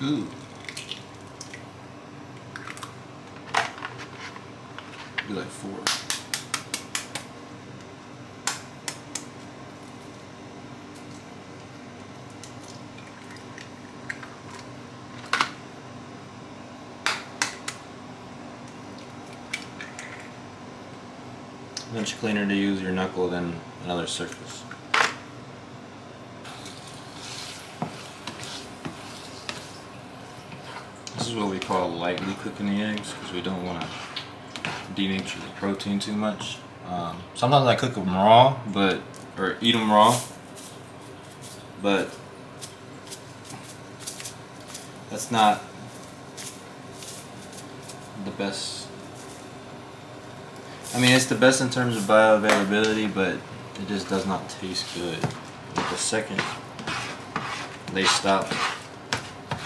Ooh. Be like 4. Much cleaner to use your knuckle than another surface. This is what we call lightly cooking the eggs because we don't want to denature the protein too much. Sometimes I cook them raw, or eat them raw, but that's not the best. I mean, it's the best in terms of bioavailability, but it just does not taste good. Like the second they stop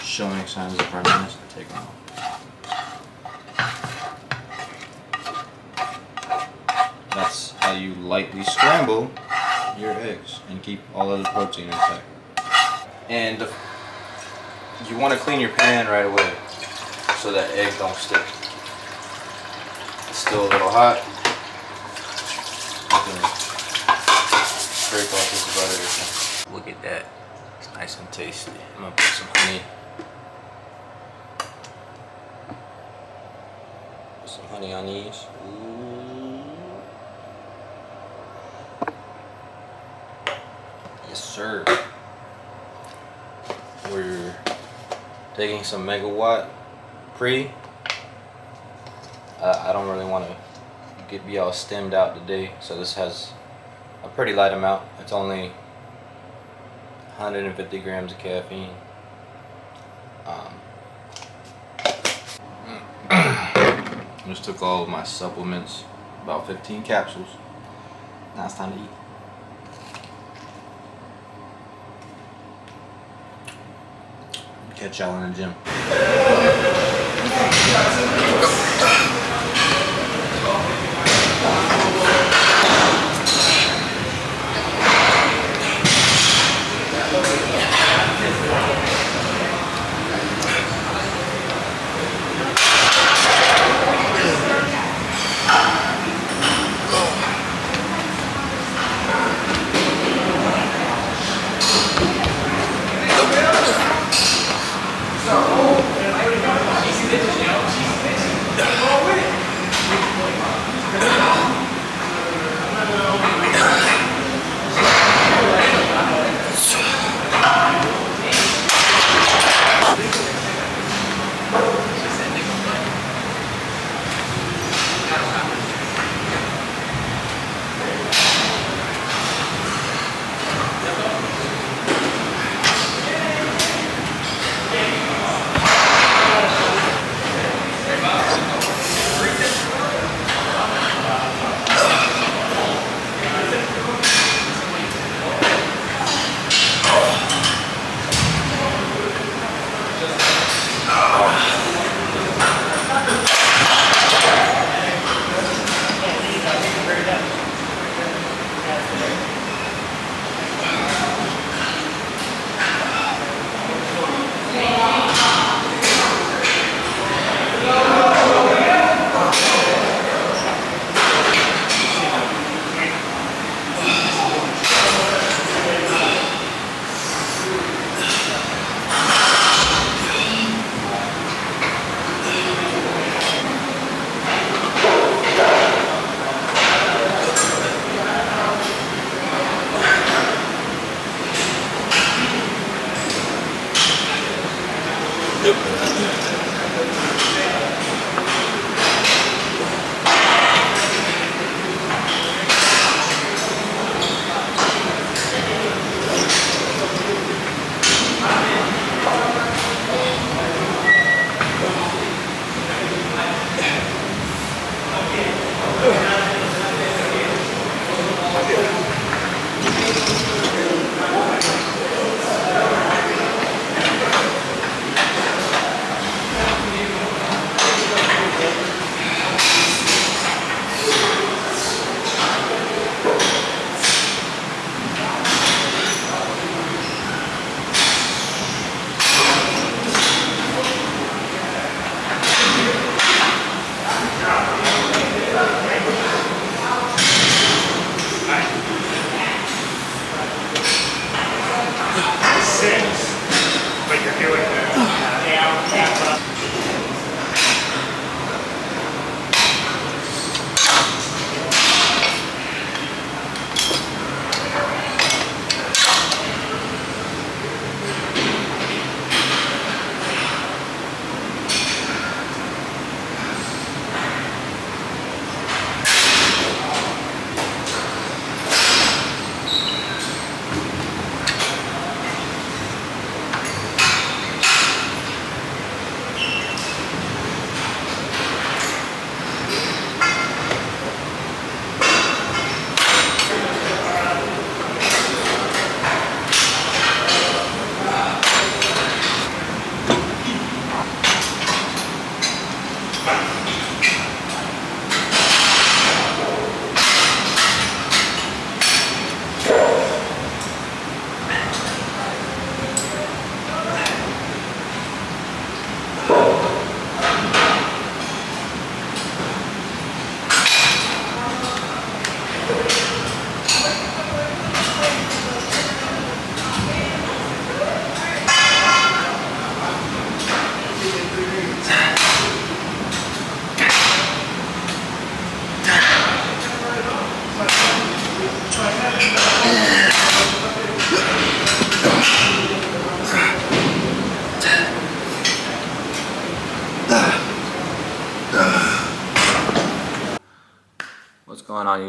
showing signs of firmness, take them off. That's how you lightly scramble your eggs and keep all of the protein intact. And you want to clean your pan right away so that eggs don't stick. It's still a little hot. Scrape off just about everything. Look at that. It's nice and tasty. I'm gonna put some honey. Put some honey on these. Ooh. Yes, sir. We're taking some megawatt pre. I don't really want to be all stemmed out today, so this has a pretty light amount. It's only 150 grams of caffeine. Just took all of my supplements, about 15 capsules. Now it's time to eat. Catch y'all in the gym.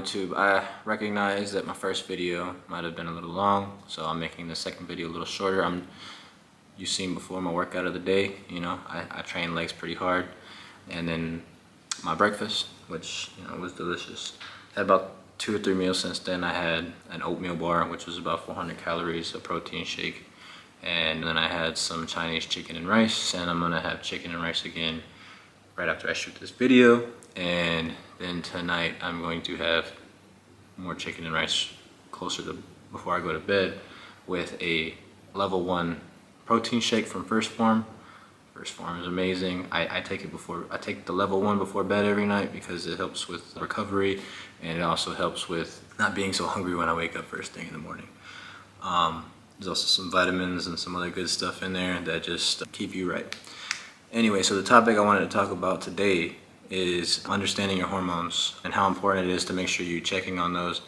YouTube, I recognize that my first video might have been a little long, so I'm making the second video a little shorter. You've seen before my workout of the day, you know, I train legs pretty hard, and then my breakfast, which, you know, was delicious. Had about 2 or 3 meals since then. I had an oatmeal bar, which was about 400 calories, a protein shake, and then I had some Chinese chicken and rice, and I'm gonna have chicken and rice again right after I shoot this video. And then tonight I'm going to have more chicken and rice closer to before I go to bed with a level 1 protein shake from phorm. phorm is amazing. I take the level 1 before bed every night because it helps with recovery, and it also helps with not being so hungry when I wake up first thing in the morning. There's also some vitamins and some other good stuff in there that just keep you right. Anyway, so the topic I wanted to talk about today is understanding your hormones and how important it is to make sure you're checking on those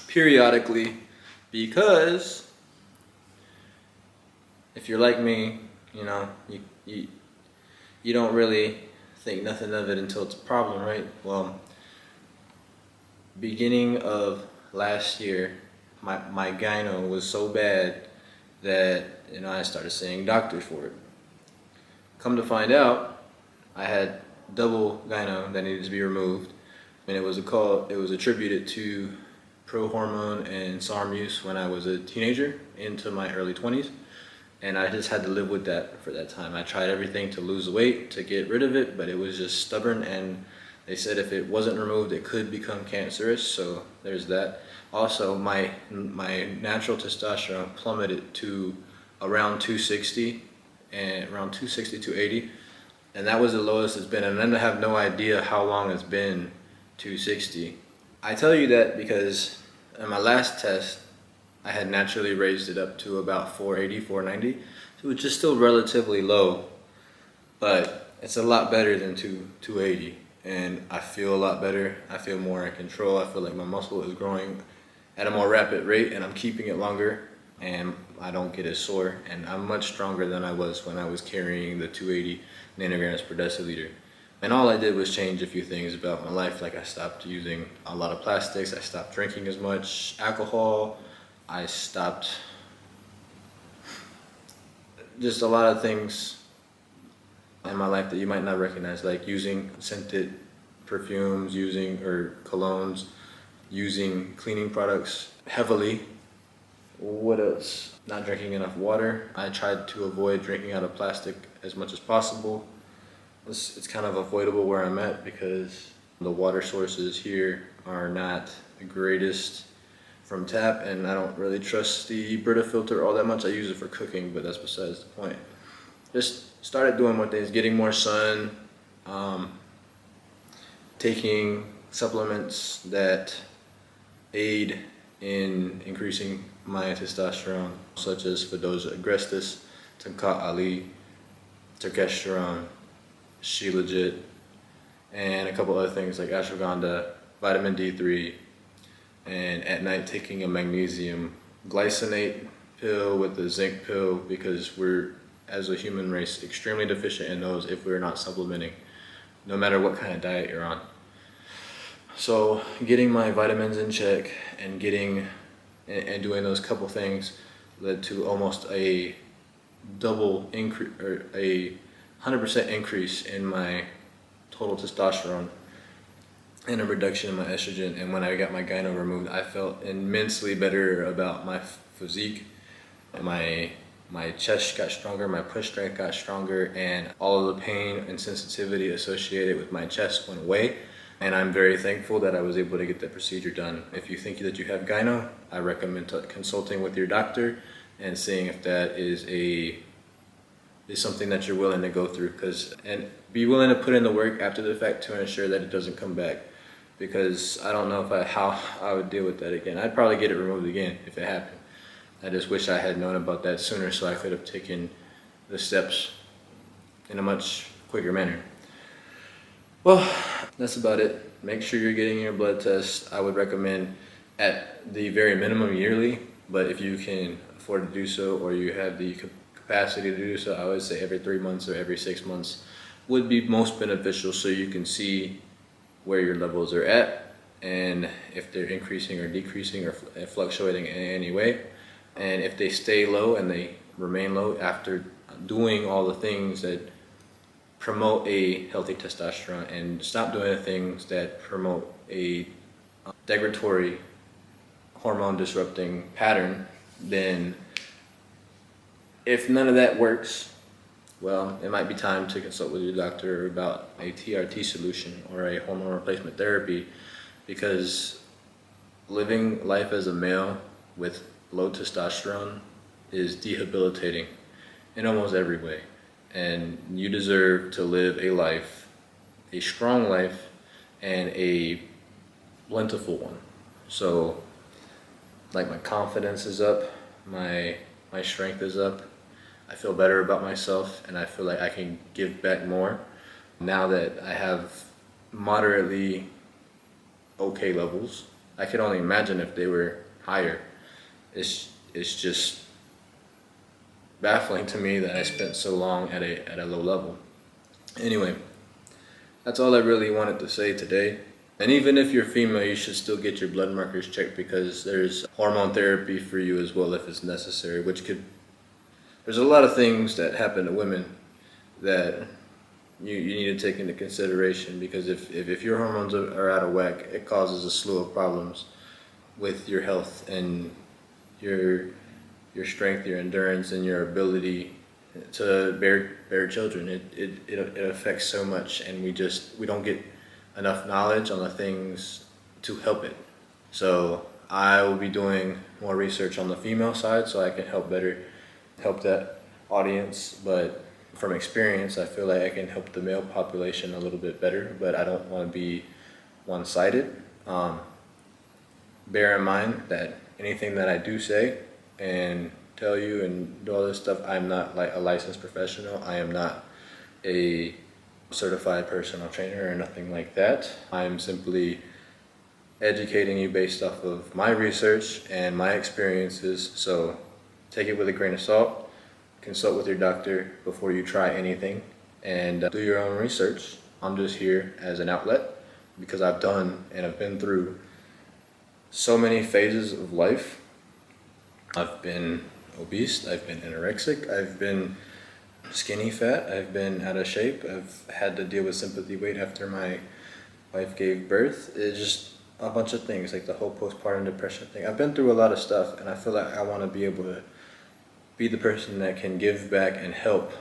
periodically, because if you're like me, you know, you don't really think nothing of it until it's a problem, right? Well, beginning of last year, my gyno was so bad that, you know, I started seeing doctors for it. Come to find out, I had double gyno that needed to be removed, and it was attributed to hormone and SARM use when I was a teenager into my early 20s, and I just had to live with that for that time. I tried everything to lose weight, to get rid of it, but it was just stubborn, and they said if it wasn't removed, it could become cancerous, so there's that. Also, my natural testosterone plummeted to around 260, and around 260 to 80, and that was the lowest it's been. And then I have no idea how long it's been 260. I tell you that because in my last test, I had naturally raised it up to about 480, 490, which is still relatively low, but it's a lot better than 280, and I feel a lot better. I feel more in control. I feel like my muscle is growing at a more rapid rate, and I'm keeping it longer, and I don't get as sore, and I'm much stronger than I was when I was carrying the 280 nanograms per deciliter. And all I did was change a few things about my life, like I stopped using a lot of plastics, I stopped drinking as much alcohol, I stopped just a lot of things in my life that you might not recognize, like using scented perfumes, or colognes, using cleaning products heavily. What else? Not drinking enough water. I tried to avoid drinking out of plastic as much as possible. It's kind of avoidable where I'm at because the water sources here are not the greatest from tap, and I don't really trust the Brita filter all that much. I use it for cooking, but that's besides the point. Just started doing more things, getting more sun, taking supplements that aid in increasing my testosterone, such as Fidosa agrestis, Tankat Ali, Terkesterone, Shilajit, and a couple other things like ashwagandha, vitamin D3, and at night taking a magnesium glycinate pill with a zinc pill, because we're, as a human race, extremely deficient in those if we're not supplementing, no matter what kind of diet you're on. So getting my vitamins in check and doing those couple things led to almost a double increase, or a 100% increase in my total testosterone and a reduction in my estrogen. And when I got my gyno removed, I felt immensely better about my physique. My chest got stronger, my push strength got stronger, and all of the pain and sensitivity associated with my chest went away. And I'm very thankful that I was able to get that procedure done. If you think that you have gyno, I recommend consulting with your doctor and seeing if that is something that you're willing to go through, and be willing to put in the work after the fact to ensure that it doesn't come back, because I don't know how I would deal with that again. I'd probably get it removed again if it happened. I just wish I had known about that sooner so I could have taken the steps in a much quicker manner. Well, that's about it. Make sure you're getting your blood test. I would recommend at the very minimum yearly, but if you can afford to do so, or you have the capacity to do so, I would say every 3 months or every 6 months would be most beneficial, so you can see where your levels are at, and if they're increasing or decreasing or fluctuating in any way. And if they stay low and they remain low after doing all the things that promote a healthy testosterone, and stop doing the things that promote a degradatory hormone disrupting pattern, then if none of that works, well, it might be time to consult with your doctor about a TRT solution or a hormone replacement therapy, because living life as a male with low testosterone is debilitating in almost every way. And you deserve to live a life, a strong life, and a plentiful one. So, like, my confidence is up, my strength is up, I feel better about myself, and I feel like I can give back more now that I have moderately okay levels. I could only imagine if they were higher. It's just baffling to me that I spent so long at a low level. Anyway, that's all I really wanted to say today. And even if you're female, you should still get your blood markers checked, because there's hormone therapy for you as well if it's necessary, there's a lot of things that happen to women that you need to take into consideration, because if your hormones are out of whack, it causes a slew of problems with your health and your strength, your endurance, and your ability to bear children. It affects so much, and we don't get enough knowledge on the things to help it. So I will be doing more research on the female side so I can help that audience, but from experience I feel like I can help the male population a little bit better, but I don't want to be one-sided. Bear in mind that anything that I do say and tell you and do all this stuff, I'm not like a licensed professional. I am not a certified personal trainer or nothing like that. I'm simply educating you based off of my research and my experiences, so take it with a grain of salt. Consult with your doctor before you try anything, and do your own research. I'm just here as an outlet because I've been through so many phases of life. I've been obese, I've been anorexic, I've been skinny fat, I've been out of shape, I've had to deal with sympathy weight after my wife gave birth. It's just a bunch of things, like the whole postpartum depression thing. I've been through a lot of stuff, and I feel like I want to be able to be the person that can give back and help.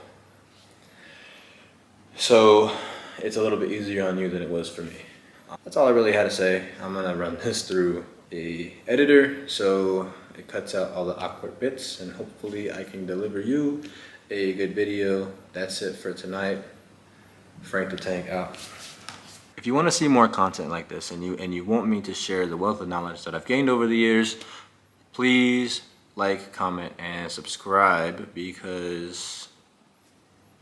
So it's a little bit easier on you than it was for me. That's all I really had to say. I'm gonna run this through a editor so it cuts out all the awkward bits, and hopefully I can deliver you a good video. That's it for tonight. Frank the Tank out. If you want to see more content like this, and you want me to share the wealth of knowledge that I've gained over the years, please like, comment, and subscribe, because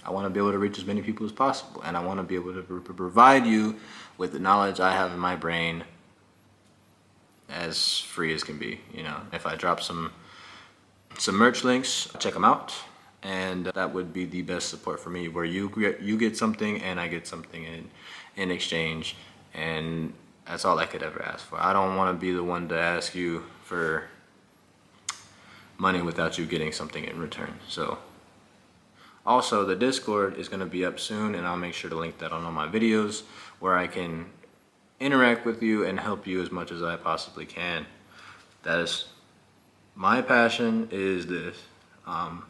I want to be able to reach as many people as possible, and I want to be able to provide you with the knowledge I have in my brain as free as can be. You know, if I drop some merch links, check them out, and that would be the best support for me, where you get something and I get something in exchange, and that's all I could ever ask for. I don't want to be the one to ask you for money without you getting something in return. So also, the Discord is going to be up soon, and I'll make sure to link that on all my videos, where I can interact with you and help you as much as I possibly can. That is my passion, is this. I'm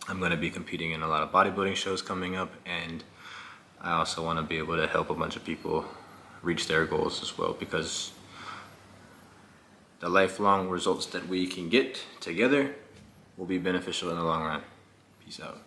going to be competing in a lot of bodybuilding shows coming up, and I also want to be able to help a bunch of people reach their goals as well, because the lifelong results that we can get together will be beneficial in the long run. Peace out.